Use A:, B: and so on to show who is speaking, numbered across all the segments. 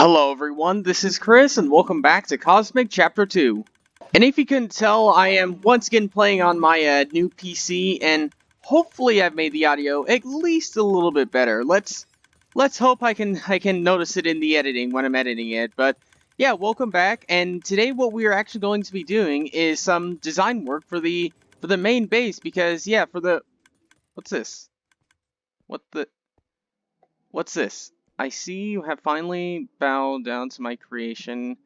A: Hello everyone, this is Chris, and welcome back to Cosmic Chapter 2. And if you couldn't tell, I am once again playing on my new PC, and hopefully I've made the audio at least a little bit better. Let's hope I can notice it in the editing when I'm editing it. But yeah, welcome back, and today what we are actually going to be doing is some design work for the main base, because yeah, what's this? What's this? I see you have finally bowed down to my creation.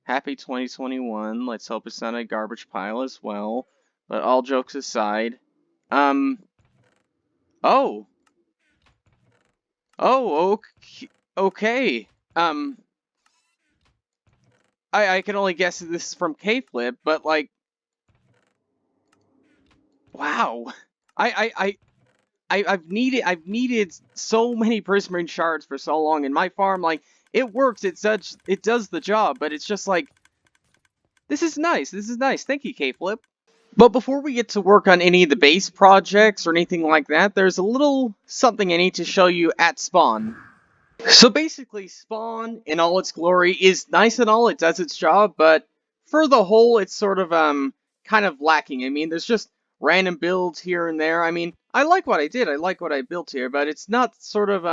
A: Happy 2021. Let's hope it's not a garbage pile as well. But all jokes aside, um, oh, okay, okay. I can only guess that this is from K-Flip, but like, wow. I, I've needed so many prismarine shards for so long, and my farm, like, it works, it does the job, but it's just like, this is nice, thank you, K-Flip. But before we get to work on any of the base projects or anything like that, there's a little something I need to show you at spawn. So basically, spawn, in all its glory, is nice and all, it does its job, but for the whole, it's sort of, kind of lacking. I mean, there's just random builds here and there. I mean, I like what I did, I like what I built here, but it's not sort of,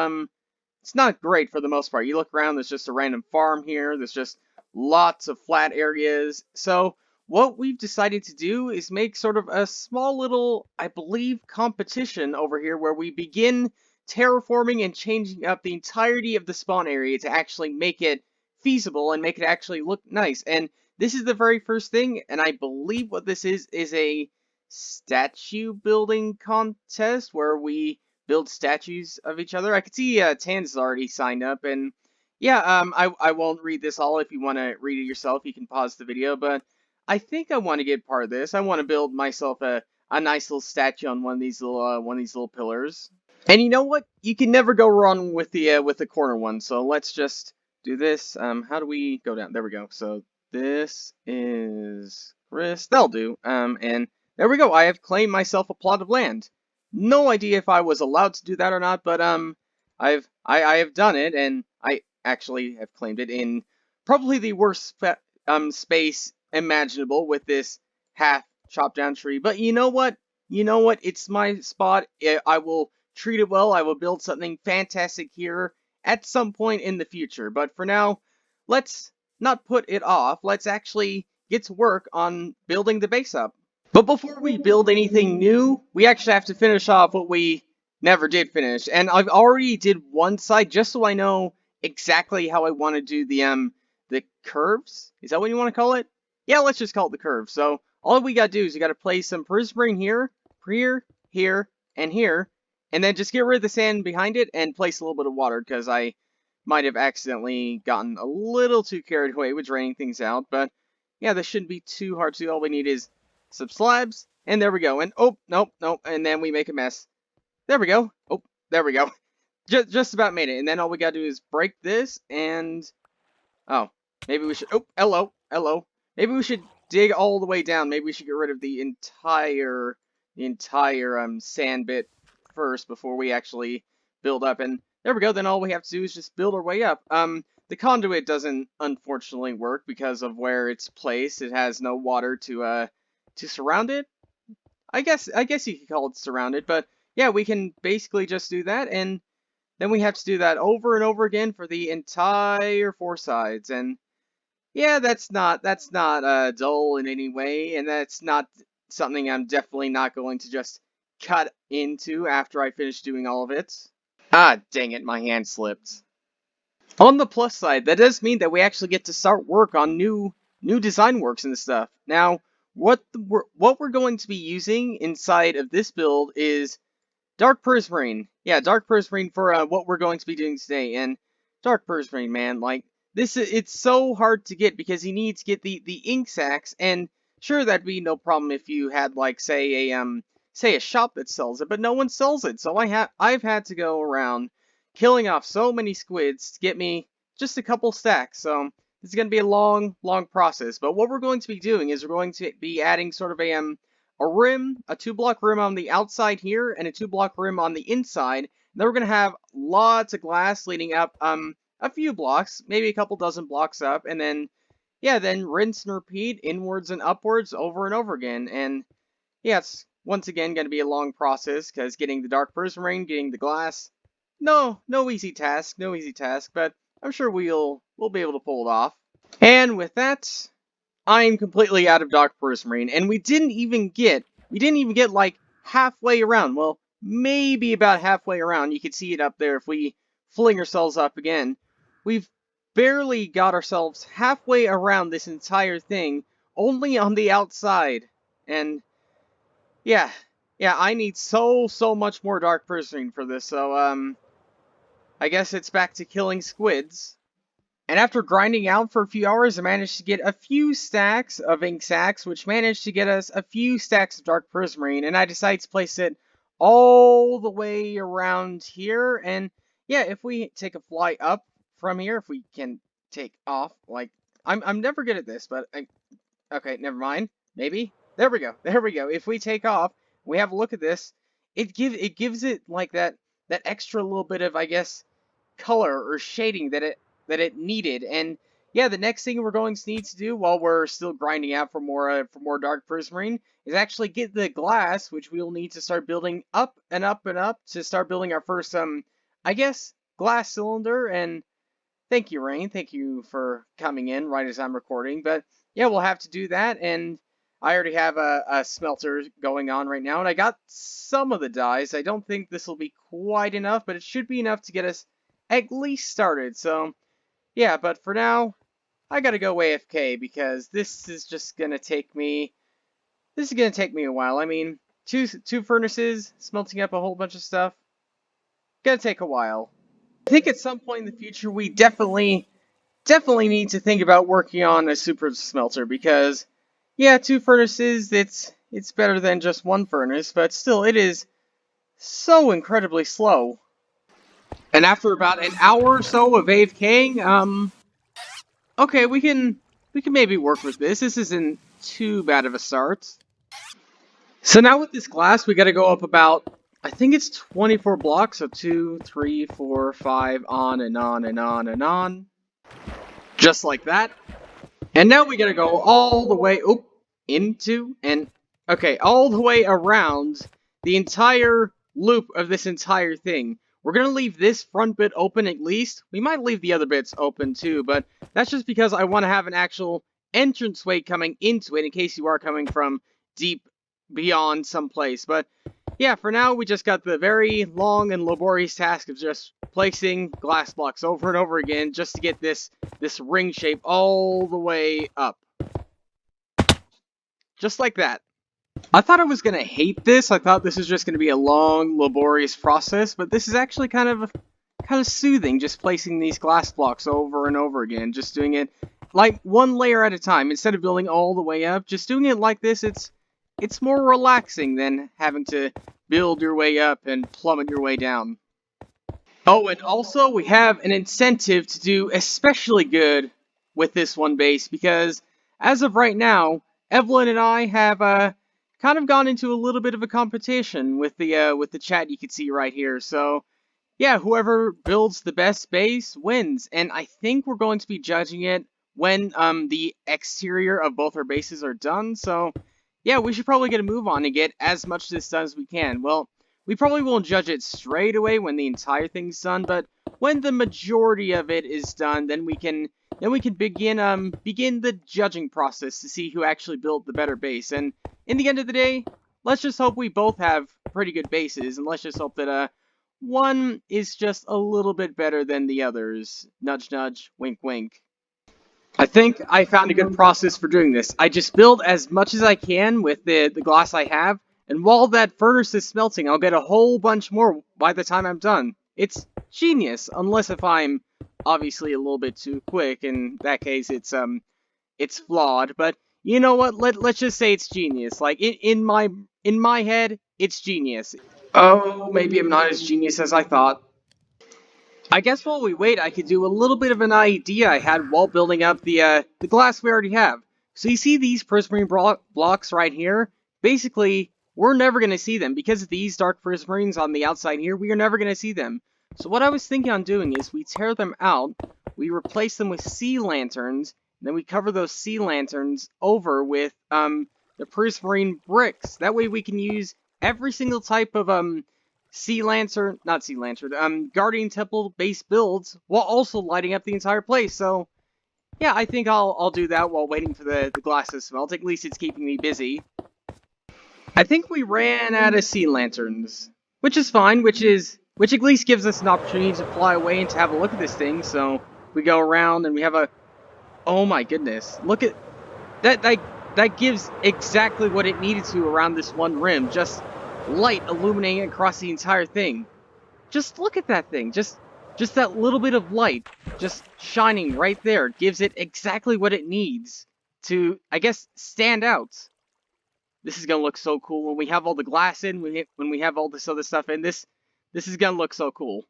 A: it's not great for the most part. You look around, there's just a random farm here, there's just lots of flat areas. So what we've decided to do is make sort of a small little, I believe, competition over here where we begin terraforming and changing up the entirety of the spawn area to actually make it feasible and make it actually look nice. And this is the very first thing, and I believe what this is a statue building contest where we build statues of each other. I could see Tan's already signed up, and yeah, I won't read this all. If you want to read it yourself, you can pause the video, but I think I want to get part of this. I want to build myself a nice little statue on one of these little pillars. And you know what? You can never go wrong with the corner one. So let's just do this. How do we go down? There we go. So this is Chris. That'll do. And there we go. I have claimed myself a plot of land. No idea if I was allowed to do that or not, but I have done it, and I actually have claimed it in probably the worst space imaginable with this half chopped down tree. But you know what? You know what? It's my spot. I will treat it well. I will build something fantastic here at some point in the future. But for now, let's not put it off. Let's actually get to work on building the base up. But before we build anything new, we actually have to finish off what we never did finish. And I've already did one side just so I know exactly how I want to do the curves. Is that what you want to call it? Yeah, let's just call it the curves. So all we gotta do is we gotta place some prismarine here, here, and here, and then just get rid of the sand behind it and place a little bit of water, because I might have accidentally gotten a little too carried away with draining things out. But yeah, this shouldn't be too hard to do. All we need is some slabs, and there we go. And oh, nope, and then we make a mess. There we go. Oh, there we go. Just about made it. And then all we gotta do is break this, and oh, maybe we should. Oh, hello. Maybe we should dig all the way down. Maybe we should get rid of the entire sand bit first before we actually build up. And there we go. Then all we have to do is just build our way up. The conduit doesn't unfortunately work because of where it's placed. It has no water to surround it. I guess you could call it surrounded, but yeah, we can basically just do that, and then we have to do that over and over again for the entire four sides. And yeah, that's not dull in any way, and that's not something I'm definitely not going to just cut into after I finish doing all of it. Ah, dang it, my hand slipped. On the plus side, that does mean that we actually get to start work on new design works and stuff. Now, what we're going to be using inside of this build is dark prismarine. Yeah, dark prismarine for what we're going to be doing today. And dark prismarine, man, like, it's so hard to get because you need to get the ink sacs, and sure, that'd be no problem if you had, like, say a shop that sells it, but no one sells it. So I've had to go around killing off so many squids to get me just a couple stacks. So this is going to be a long process. But what we're going to be doing is we're going to be adding sort of a rim, a 2-block rim on the outside here, and a 2-block rim on the inside. And then we're going to have lots of glass leading up a few blocks, maybe a couple dozen blocks up, and then, yeah, then rinse and repeat inwards and upwards over and over again. And yeah, it's once again going to be a long process because getting the dark prismarine, getting the glass, no easy task, no easy task, but I'm sure we'll be able to pull it off. And with that, I'm completely out of dark prismarine, and we didn't even get like halfway around. Well, maybe about halfway around. You can see it up there if we fling ourselves up again. We've barely got ourselves halfway around this entire thing, only on the outside. And yeah, yeah, I need so much more dark prismarine for this. So I guess it's back to killing squids. And after grinding out for a few hours, I managed to get a few stacks of ink sacks, which managed to get us a few stacks of dark prismarine, and I decided to place it all the way around here. And yeah, if we take a fly up from here, if we can take off, like, I'm never good at this, but okay, never mind. Maybe. There we go. There we go. If we take off, we have a look at this, it gives it like that extra little bit of, I guess, color or shading that it needed. And yeah, the next thing we're going to need to do while we're still grinding out for more dark prismarine is actually get the glass, which we'll need to start building up and up and up to start building our first I guess glass cylinder. And thank you, Rain. Thank you for coming in right as I'm recording. But yeah, we'll have to do that. And I already have a smelter going on right now, and I got some of the dyes. I don't think this will be quite enough, but it should be enough to get us at least started. So yeah, but for now, I gotta go AFK because this is just gonna take me. This is gonna take me a while. I mean, two furnaces, smelting up a whole bunch of stuff, gonna take a while. I think at some point in the future we definitely need to think about working on a super smelter because, yeah, two furnaces, it's better than just one furnace, but still, it is so incredibly slow. And after about an hour or so of AFKing, okay, we can maybe work with this. This isn't too bad of a start. So now with this glass, we got to go up about, I think it's 24 blocks, so 2, 3, 4, 5, on and on and on and on, just like that. And now we gotta go all the way into and okay, all the way around the entire loop of this entire thing. We're gonna leave this front bit open at least. We might leave the other bits open too, but that's just because I want to have an actual entranceway coming into it in case you are coming from deep beyond someplace. But yeah, for now we just got the very long and laborious task of just placing glass blocks over and over again just to get this ring shape all the way up. Just like that. I thought I was going to hate this. I thought this was just going to be a long, laborious process, but this is actually kind of soothing, just placing these glass blocks over and over again, just doing it like one layer at a time instead of building all the way up. Just doing it like this, it's more relaxing than having to build your way up and plummet your way down. Oh, and also we have an incentive to do especially good with this one base because as of right now, Evelyn and I have kind of gone into a little bit of a competition with the chat you can see right here. So yeah, whoever builds the best base wins, and I think we're going to be judging it when the exterior of both our bases are done. So yeah, we should probably get a move on and get as much of this done as we can. Well, we probably won't judge it straight away when the entire thing's done, but when the majority of it is done, then we can begin the judging process to see who actually built the better base. And in the end of the day, let's just hope we both have pretty good bases, and let's just hope that one is just a little bit better than the others. Nudge nudge, wink wink. I think I found a good process for doing this. I just build as much as I can with the glass I have, and while that furnace is smelting, I'll get a whole bunch more by the time I'm done. It's genius, unless if I'm obviously a little bit too quick. In that case, it's flawed. But you know what? Let's just say it's genius. Like in my head, it's genius. Oh, maybe I'm not as genius as I thought. I guess while we wait, I could do a little bit of an idea I had while building up the glass we already have. So you see these prismarine blocks right here? Basically, we're never going to see them. Because of these dark prismarines on the outside here, we are never going to see them. So what I was thinking on doing is we tear them out, we replace them with sea lanterns, and then we cover those sea lanterns over with the prismarine bricks. That way we can use every single type of not sea lantern, guardian temple based builds while also lighting up the entire place. So yeah, I think I'll do that while waiting for the glass to smelt. At least it's keeping me busy. I think we ran out of sea lanterns, which is fine, which at least gives us an opportunity to fly away and to have a look at this thing. So we go around and we have a, oh my goodness, look at that that gives exactly what it needed to around this one rim, just light illuminating across the entire thing. Just look at that thing, just that little bit of light just shining right there gives it exactly what it needs to, I guess, stand out. This is gonna look so cool when we have all the glass in, when we have all this other stuff in. This is gonna look so cool.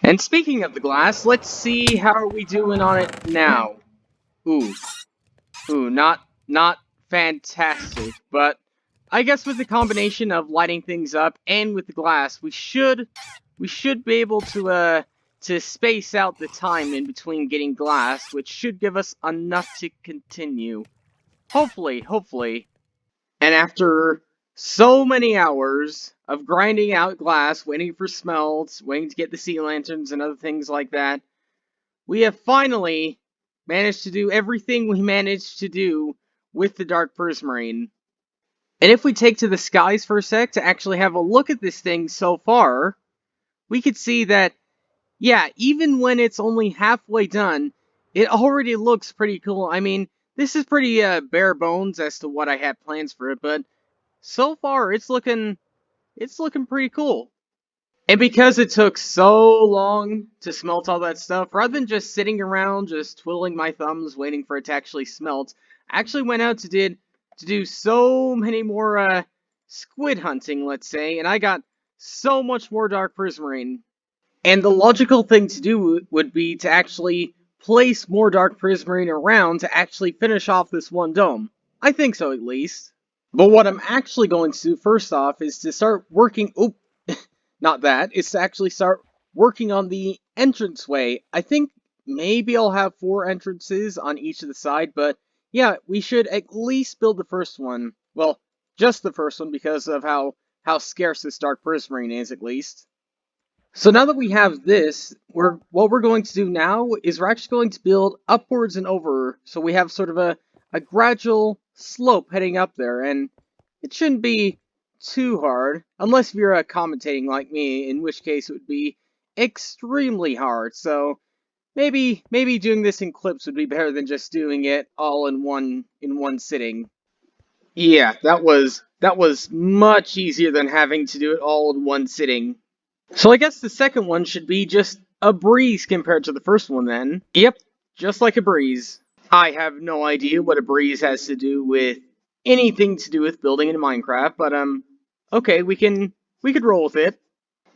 A: And speaking of the glass, let's see how are we doing on it now. Ooh, not fantastic, but I guess with the combination of lighting things up and with the glass, we should be able to space out the time in between getting glass, which should give us enough to continue. Hopefully. And after so many hours of grinding out glass, waiting for smelts, waiting to get the sea lanterns and other things like that, we have finally managed to do everything we managed to do with the Dark Prismarine. And if we take to the skies for a sec to actually have a look at this thing so far, we could see that, yeah, even when it's only halfway done, it already looks pretty cool. I mean, this is pretty bare bones as to what I had plans for it, but so far it's looking pretty cool. And because it took so long to smelt all that stuff, rather than just sitting around just twiddling my thumbs waiting for it to actually smelt, I actually went out to do so many more squid hunting, let's say, and I got so much more dark prismarine. And the logical thing to do would be to actually place more dark prismarine around to actually finish off this one dome. I think so, at least. But what I'm actually going to do first off is to start working. Oop, not that. It's to actually start working on the entranceway. I think maybe I'll have 4 entrances on each of the side, but yeah, we should at least build the first one. Well, just the first one because of how scarce this dark prismarine is, at least. So now that we have this, what we're going to do now is we're actually going to build upwards and over, so we have sort of a gradual slope heading up there, and it shouldn't be too hard, unless you're commentating like me, in which case it would be extremely hard. So maybe doing this in clips would be better than just doing it all in one sitting. Yeah, that was much easier than having to do it all in one sitting. So I guess the second one should be just a breeze compared to the first one then. Yep, just like a breeze. I have no idea what a breeze has to do with anything to do with building in Minecraft, but okay, we could roll with it.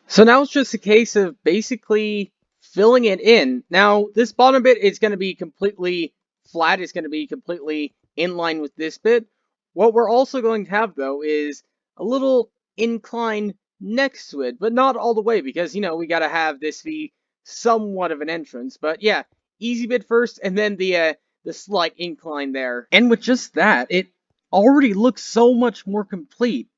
A: So now it's just a case of basically filling it in. Now, this bottom bit is going to be completely flat. It's going to be completely in line with this bit. What we're also going to have, though, is a little incline next to it, but not all the way because, you know, we got to have this be somewhat of an entrance. But yeah, easy bit first, and then the slight incline there. And with just that, it already looks so much more complete.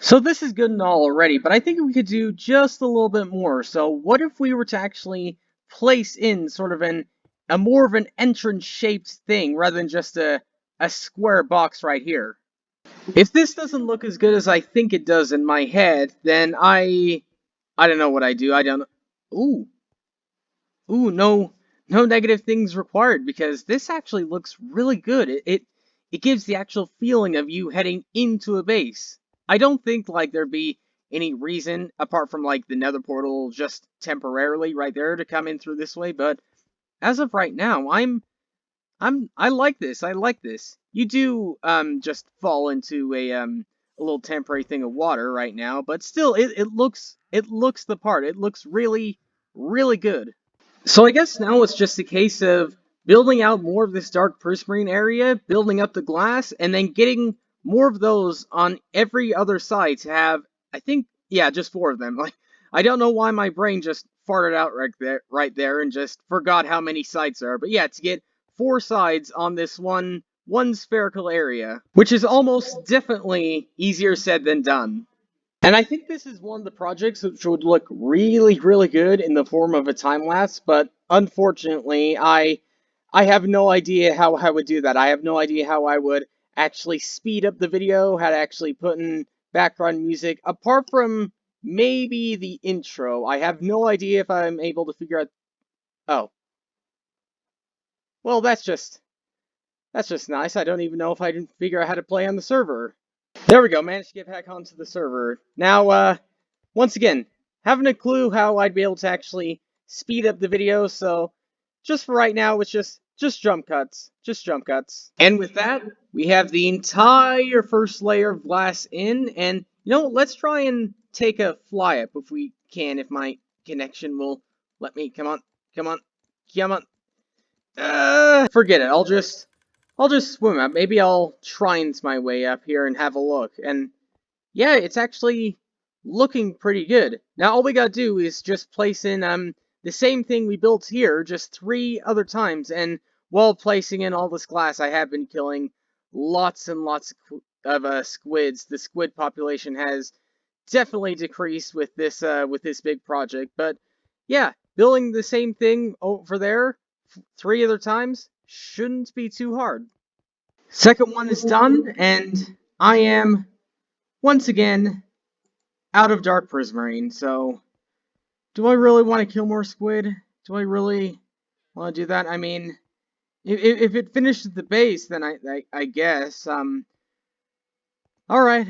A: So this is good and all already, but I think we could do just a little bit more. So what if we were to actually place in sort of a more of an entrance shaped thing rather than just a square box right here? If this doesn't look as good as I think it does in my head, then I don't know what I do. I don't. Ooh, no negative things required because this actually looks really good. It gives the actual feeling of you heading into a base. I don't think like there'd be any reason apart from like the nether portal just temporarily right there to come in through this way, but as of right now, I like this. I like this. You do just fall into a little temporary thing of water right now, but still it looks the part. It looks really good. So I guess now it's just a case of building out more of this dark prismarine area, building up the glass, and then getting more of those on every other side to have, I think, yeah, just 4 of them. Like, I don't know why my brain just farted out right there, and just forgot how many sides there are. But yeah, to get 4 sides on this one spherical area, which is almost definitely easier said than done. And I think this is one of the projects which would look really, really good in the form of a time lapse, but unfortunately, I have no idea how I would do that. I have no idea how I would actually speed up the video, how to actually put in background music, apart from maybe the intro. I have no idea if I'm able to figure out. Oh, well, that's just nice. I don't even know if I can figure out how to play on the server. There we go. Managed to get back onto the server. Now, once again, haven't a clue how I'd be able to actually speed up the video, so just for right now, it's just jump cuts. Just jump cuts. And with that, we have the entire first layer of glass in, and let's try and take a fly up if we can, if my connection will let me. Come on, come on, come on. Forget it. I'll just swim up. Maybe I'll try my way up here and have a look. And yeah, it's actually looking pretty good. Now all we gotta do is just place in the same thing we built here, just 3 other times, and while placing in all this glass, I have been killing lots and lots of squids. The squid population has definitely decreased with this big project, but yeah, building the same thing over there 3 other times shouldn't be too hard. Second one is done, and I am once again out of dark prismarine, so do I really want to kill more squid? Do I really want to do that? I mean, if it finishes the base, then I guess. Alright.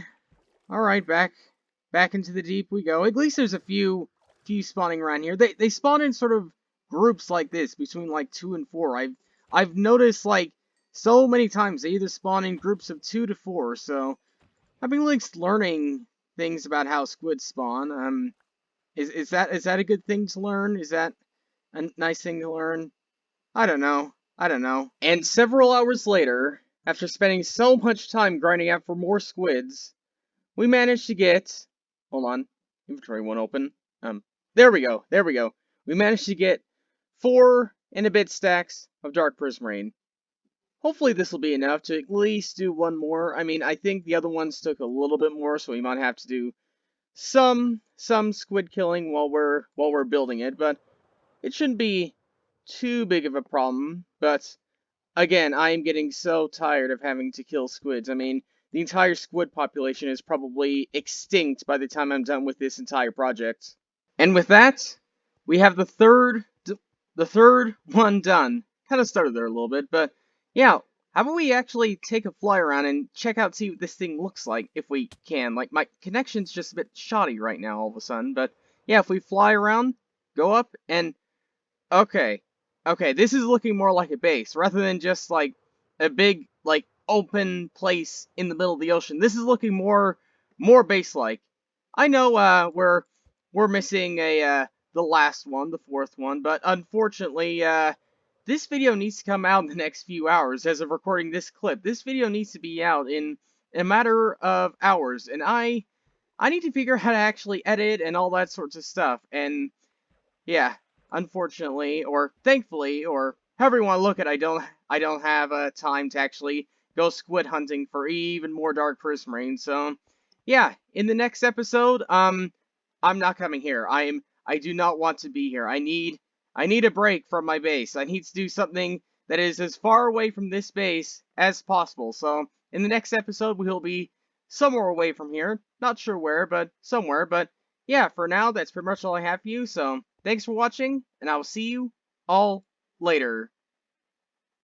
A: Alright, back into the deep we go. At least there's a few spawning around here. They spawn in sort of groups like this, between like 2 and 4. I've noticed like so many times they either spawn in groups of 2 to 4, so I've been at least learning things about how squids spawn. Is that a good thing to learn? Is that a nice thing to learn? I don't know. I don't know. And several hours later, after spending so much time grinding out for more squids, we managed to get. Hold on, inventory won't open. There we go. There we go. We managed to get 4 and a bit stacks of dark prismarine. Hopefully this will be enough to at least do one more. I mean, I think the other ones took a little bit more, so we might have to do some squid killing while we're building it, but it shouldn't be too big of a problem. But again, I am getting so tired of having to kill squids. I mean, the entire squid population is probably extinct by the time I'm done with this entire project. And with that, we have the third one done. Kind of started there a little bit, but yeah, how about we actually take a fly around and check out, see what this thing looks like, if we can. Like, my connection's just a bit shoddy right now all of a sudden, but yeah, if we fly around, go up, and okay. Okay, this is looking more like a base, rather than just, like, a big, like, open place in the middle of the ocean. This is looking more base-like. I know, we're missing the last one, the 4th one, but unfortunately, this video needs to come out in the next few hours as of recording this clip. This video needs to be out in a matter of hours, and I need to figure out how to actually edit and all that sorts of stuff, and yeah, unfortunately, or thankfully, or however you want to look at it, I don't have time to actually go squid hunting for even more dark prismarine. So, yeah, in the next episode, I'm not coming here. I do not want to be here. I need a break from my base. I need to do something that is as far away from this base as possible. So, in the next episode, we will be somewhere away from here. Not sure where, but somewhere. But yeah, for now, that's pretty much all I have for you. So, thanks for watching, and I will see you all later.